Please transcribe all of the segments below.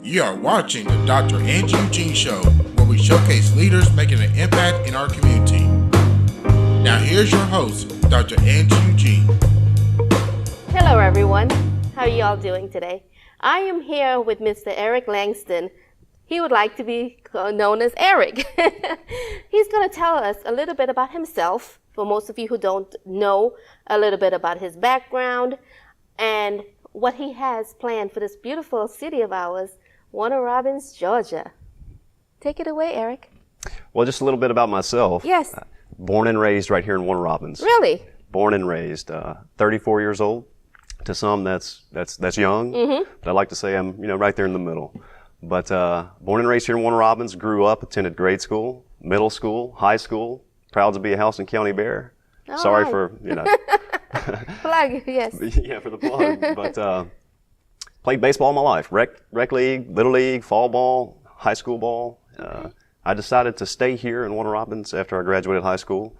You are watching the Dr. Angie Eugene Show, where we showcase leaders making an impact in our community. Now here's your host, Dr. Angie Eugene. Hello everyone, how are you all doing today? I am here with Mr. Eric Langston. He would like to be known as Eric. He's going to tell us a little bit about himself, for most of you who don't know, a little bit about his background and what he has planned for this beautiful city of ours, Warner Robins, Georgia. Take it away, Eric. Well, just a little bit about myself. Yes. Born and raised right here in Warner Robins. Really? Born and raised. 34 years old. To some, that's young. Mm-hmm. But I like to say I'm right there in the middle. But born and raised here in Warner Robins. Grew up, attended grade school, middle school, high school. Proud to be a Houston County Bear. All Sorry right. for Plug, yes. Yeah, for the plug. But played baseball all my life. Rec league, little league, fall ball, high school ball. I decided to stay here in Warner Robins after I graduated high school.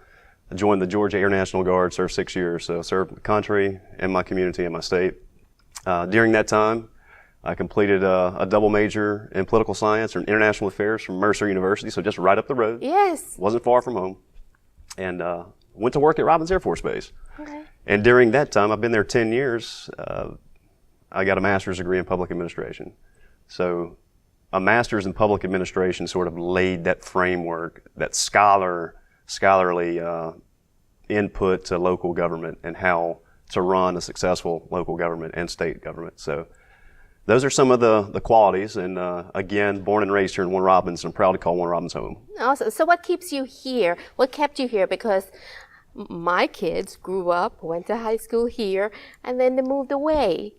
I joined the Georgia Air National Guard, served 6 years, so served the country and my community and my state. During that time, I completed a double major in political science and international affairs from Mercer University, so just right up the road. Yes. Wasn't far from home. And went to work at Robins Air Force Base. Okay. And during that time, I've been there 10 years, I got a master's degree in public administration. So a master's in public administration sort of laid that framework, that scholarly input to local government and how to run a successful local government and state government. So those are some of the qualities. And again, born and raised here in Warner Robins, and I'm proud to call Warner Robins home. Awesome. So what keeps you here? What kept you here? Because my kids grew up, went to high school here, and then they moved away.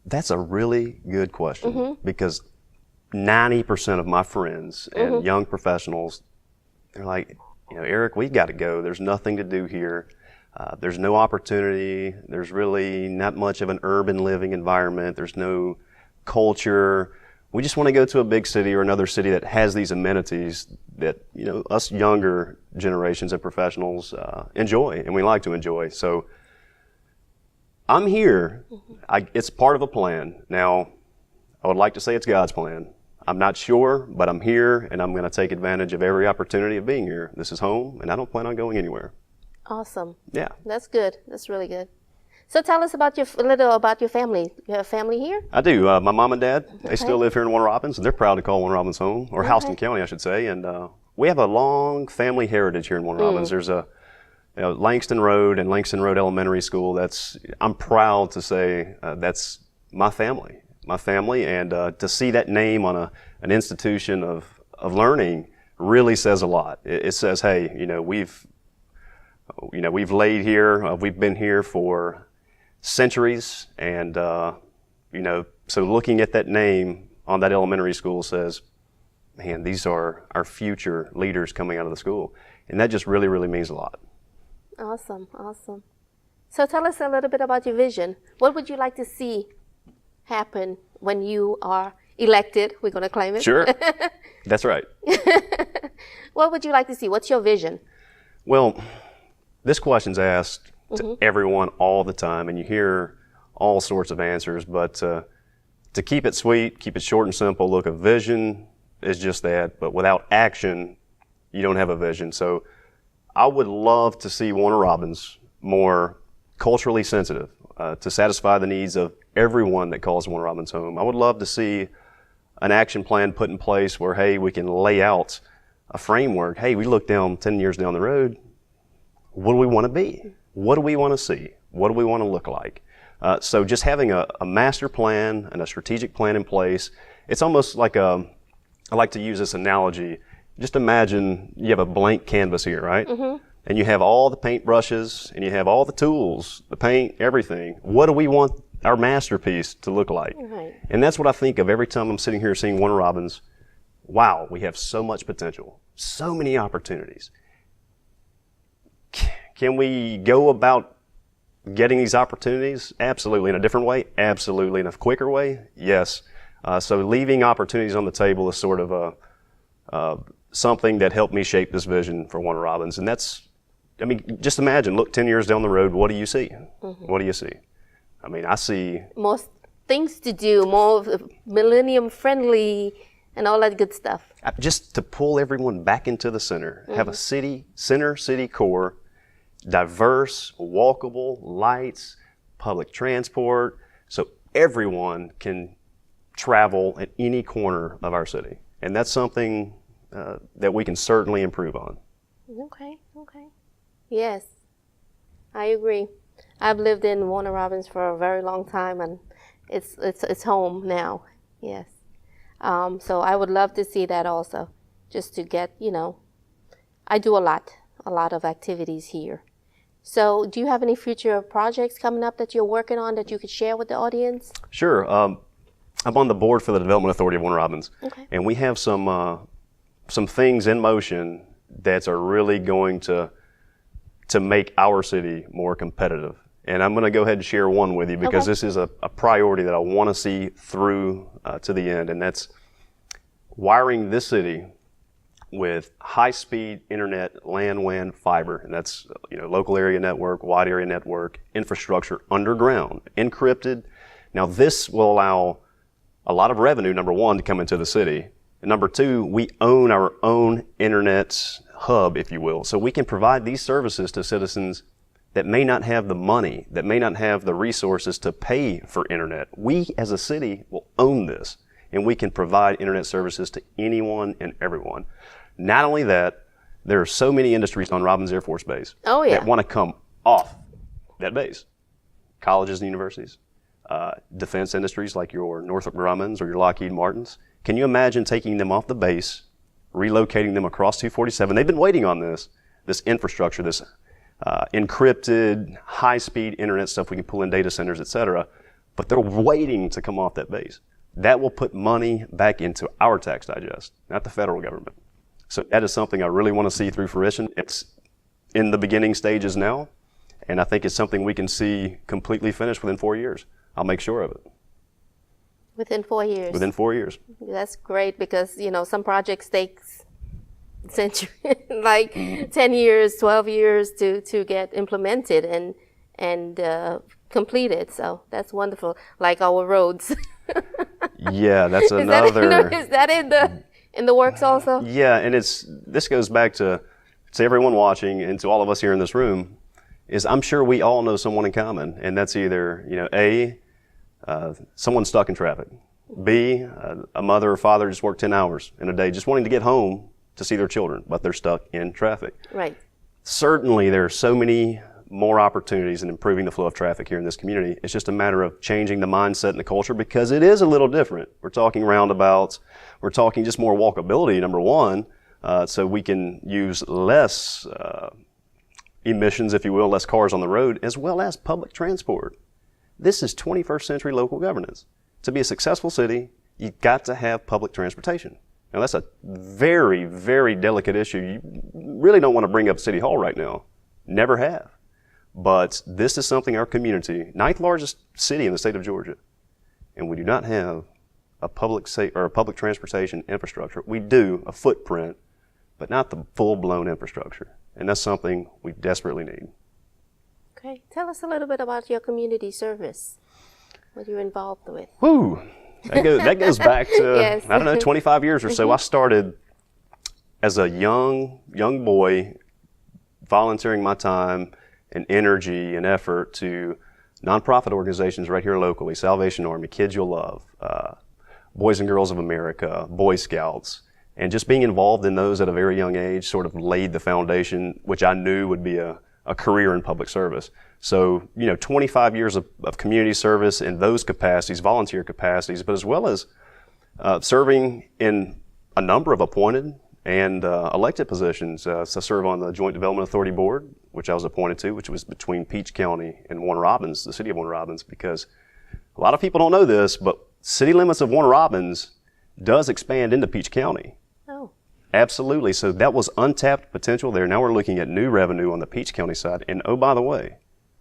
That's a really good question, because 90% of my friends and young professionals, they're like, Eric, we've got to go. There's nothing to do here. There's no opportunity. There's really not much of an urban living environment. There's no culture. We just want to go to a big city or another city that has these amenities that, us younger generations and professionals enjoy, and we like to enjoy. So I'm here. It's part of a plan. Now, I would like to say it's God's plan. I'm not sure, but I'm here, and I'm going to take advantage of every opportunity of being here. This is home, and I don't plan on going anywhere. Awesome. Yeah. That's good. That's really good. So tell us about a little about your family. You have a family here? I do. My mom and dad, they still live here in Warner Robins, and they're proud to call Warner Robins home, or Houston County, I should say. And we have a long family heritage here in Warner Robins. There's a Langston Road and Langston Road Elementary School. I'm proud to say that's my family. And to see that name on an institution of learning really says a lot. It says, hey, we've laid here, we've been here for centuries, and so looking at that name on that elementary school says, man, these are our future leaders coming out of the school, and that just really, really means a lot. Awesome. So tell us a little bit about your vision. What would you like to see happen when you are elected? We're going to claim it. Sure. That's right. What would you like to see? What's your vision? Well, this question's asked to everyone all the time, and you hear all sorts of answers, but to keep it sweet, keep it short and simple, look, a vision is just that, but without action, you don't have a vision. So I would love to see Warner Robins more culturally sensitive, to satisfy the needs of everyone that calls Warner Robins home. I would love to see an action plan put in place where, hey, we can lay out a framework. Hey, we look down 10 years down the road, what do we want to be? What do we want to see? What do we want to look like? So just having a master plan and a strategic plan in place, it's almost like I like to use this analogy. Just imagine you have a blank canvas here, right? And you have all the paint brushes, and you have all the tools, the paint, everything. What do we want our masterpiece to look like? Right. And that's what I think of every time I'm sitting here seeing Warner Robins. Wow, we have so much potential, so many opportunities. Can we go about getting these opportunities? Absolutely. In a different way? Absolutely. In a quicker way? Yes. So leaving opportunities on the table is sort of something that helped me shape this vision for Warner Robins. And just imagine, look 10 years down the road, what do you see? What do you see? I see Most things to do, more millennium friendly and all that good stuff. Just to pull everyone back into the center, have a city core, diverse, walkable, lights, public transport, so everyone can travel at any corner of our city. And that's something that we can certainly improve on. Okay. Yes, I agree. I've lived in Warner Robins for a very long time, and it's home now. Yes. So I would love to see that also, just to get, I do a lot of activities here. So do you have any future projects coming up that you're working on that you could share with the audience? Sure. I'm on the board for the Development Authority of Warner Robins, and we have some things in motion that are really going to make our city more competitive. And I'm going to go ahead and share one with you because this is a priority that I want to see through to the end, and that's wiring this city with high-speed internet, LAN, WAN, fiber, and that's local area network, wide area network, infrastructure underground, encrypted. Now this will allow a lot of revenue, number one, to come into the city, and number two, we own our own internet hub, if you will, so we can provide these services to citizens that may not have the money, that may not have the resources to pay for internet. We as a city will own this, and we can provide internet services to anyone and everyone. Not only that, there are so many industries on Robins Air Force Base that want to come off that base. Colleges and universities, defense industries like your Northrop Grummons or your Lockheed Martins. Can you imagine taking them off the base, relocating them across 247? They've been waiting on this infrastructure, this encrypted, high-speed internet stuff we can pull in data centers, et cetera, but they're waiting to come off that base. That will put money back into our tax digest, not the federal government. So that is something I really want to see through fruition. It's in the beginning stages now, and I think it's something we can see completely finished within 4 years. I'll make sure of it. Within 4 years? Within 4 years. That's great because, some projects take century, like 10 years, 12 years to get implemented and completed. So that's wonderful. Like our roads. Yeah, that's another. Is that in the works also? Yeah, and this goes back to everyone watching and to all of us here in this room. Is I'm sure we all know someone in common, and that's either A, someone stuck in traffic. B, a mother or father just worked 10 hours in a day, just wanting to get home to see their children, but they're stuck in traffic. Right. Certainly, there are so many more opportunities in improving the flow of traffic here in this community. It's just a matter of changing the mindset and the culture because it is a little different. We're talking roundabouts. We're talking just more walkability, number one, so we can use less emissions, if you will, less cars on the road, as well as public transport. This is 21st century local governance. To be a successful city, you've got to have public transportation. Now, that's a very, very delicate issue. You really don't want to bring up City Hall right now. Never have. But this is something our community, 9th largest city in the state of Georgia, and we do not have a public transportation infrastructure. We do a footprint, but not the full-blown infrastructure. And that's something we desperately need. Okay. Tell us a little bit about your community service, what you're involved with. Woo! That goes back to, yes. I don't know, 25 years or so. I started as a young boy volunteering my time and energy and effort to nonprofit organizations right here locally, Salvation Army, Kids You'll Love, Boys and Girls of America, Boy Scouts, and just being involved in those at a very young age sort of laid the foundation, which I knew would be a career in public service. So, 25 years of community service in those capacities, volunteer capacities, but as well as serving in a number of appointed and elected positions. So I serve on the Joint Development Authority Board, which I was appointed to, which was between Peach County and Warner Robins, the city of Warner Robins, because a lot of people don't know this, but city limits of Warner Robins does expand into Peach County. Oh. Absolutely. So that was untapped potential there. Now we're looking at new revenue on the Peach County side. And oh, by the way,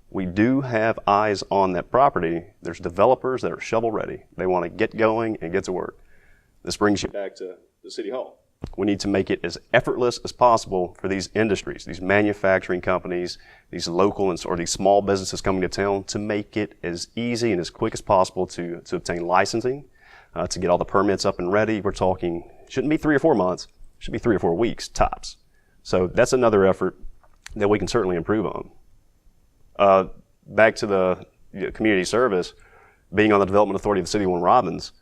we do have eyes on that property. There's developers that are shovel ready. They want to get going and get to work. This brings you back to the City Hall. We need to make it as effortless as possible for these industries, these manufacturing companies, these local or these small businesses coming to town, to make it as easy and as quick as possible to obtain licensing, to get all the permits up and ready. We're talking, shouldn't be 3 or 4 months, should be 3 or 4 weeks tops. So that's another effort that we can certainly improve on. Back to the community service, being on the Development Authority of the City of Warner Robins,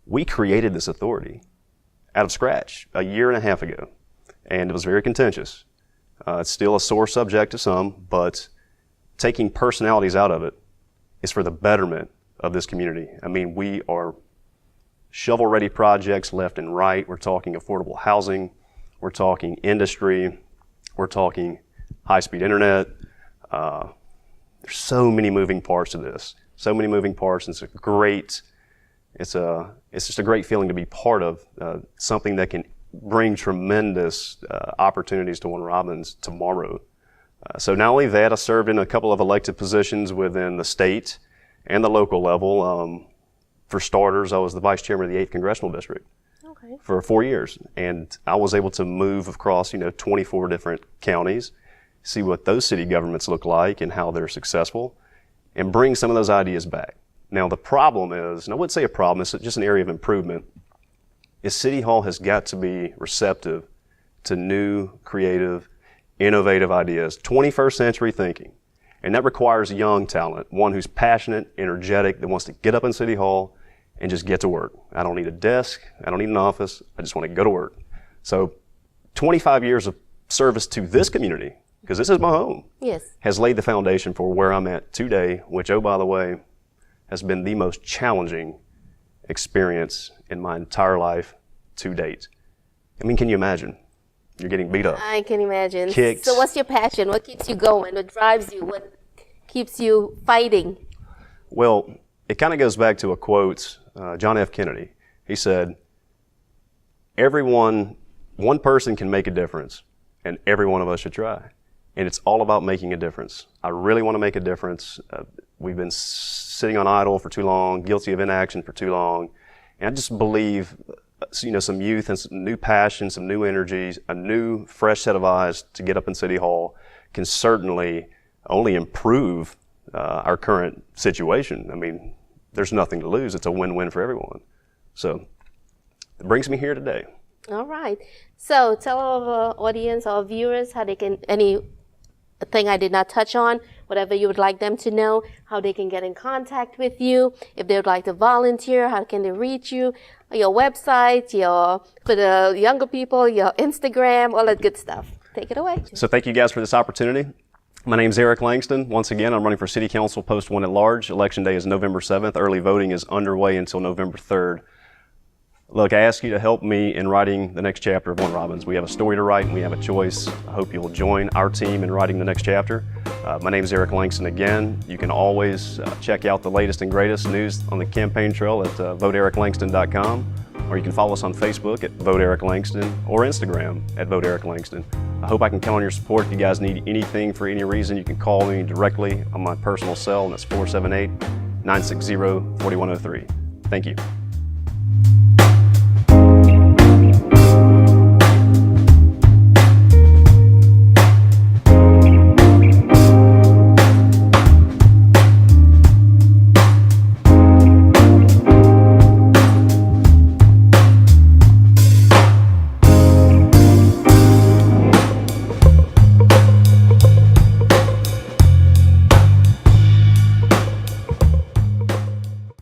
we created this authority out of scratch a year and a half ago, and it was very contentious. It's still a sore subject to some, but taking personalities out of it is for the betterment of this community. I mean, we are shovel-ready projects left and right. We're talking affordable housing. We're talking industry. We're talking high-speed internet. There's so many moving parts to this. So many moving parts. It's just a great feeling to be part of something that can bring tremendous opportunities to Warner Robins tomorrow. So not only that, I served in a couple of elected positions within the state and the local level. For starters, I was the vice chairman of the 8th Congressional District for 4 years. And I was able to move across 24 different counties, see what those city governments look like and how they're successful, and bring some of those ideas back. Now the problem is, and I wouldn't say a problem, it's just an area of improvement, is City Hall has got to be receptive to new, creative, innovative ideas, 21st century thinking. And that requires young talent, one who's passionate, energetic, that wants to get up in City Hall and just get to work. I don't need a desk, I don't need an office, I just want to go to work. So 25 years of service to this community, because this is my home, has laid the foundation for where I'm at today, which, oh, by the way, has been the most challenging experience in my entire life to date. I mean, can you imagine? You're getting beat up. I can imagine. Kicked. So what's your passion? What keeps you going? What drives you? What keeps you fighting? Well, it kind of goes back to a quote, John F. Kennedy. He said, one person can make a difference, and every one of us should try. And it's all about making a difference. I really want to make a difference. We've been sitting on idle for too long, guilty of inaction for too long. And I just believe, some youth and some new passion, some new energies, a new, fresh set of eyes to get up in City Hall can certainly only improve our current situation. I mean, there's nothing to lose. It's a win-win for everyone. So it brings me here today. All right. So tell our audience, our viewers, how they can, anything I did not touch on, whatever you would like them to know, how they can get in contact with you, if they would like to volunteer, how can they reach you, your website, for the younger people, your Instagram, all that good stuff. Take it away. So thank you guys for this opportunity. My name's Eric Langston. Once again, I'm running for City Council Post 1 at large. Election day is November 7th. Early voting is underway until November 3rd. Look, I ask you to help me in writing the next chapter of Warner Robins. We have a story to write and we have a choice. I hope you'll join our team in writing the next chapter. My name is Eric Langston again. You can always check out the latest and greatest news on the campaign trail at voteericlangston.com, or you can follow us on Facebook at Vote Eric Langston or Instagram at Vote Eric Langston. I hope I can count on your support. If you guys need anything for any reason, you can call me directly on my personal cell, and that's 478-960-4103. Thank you.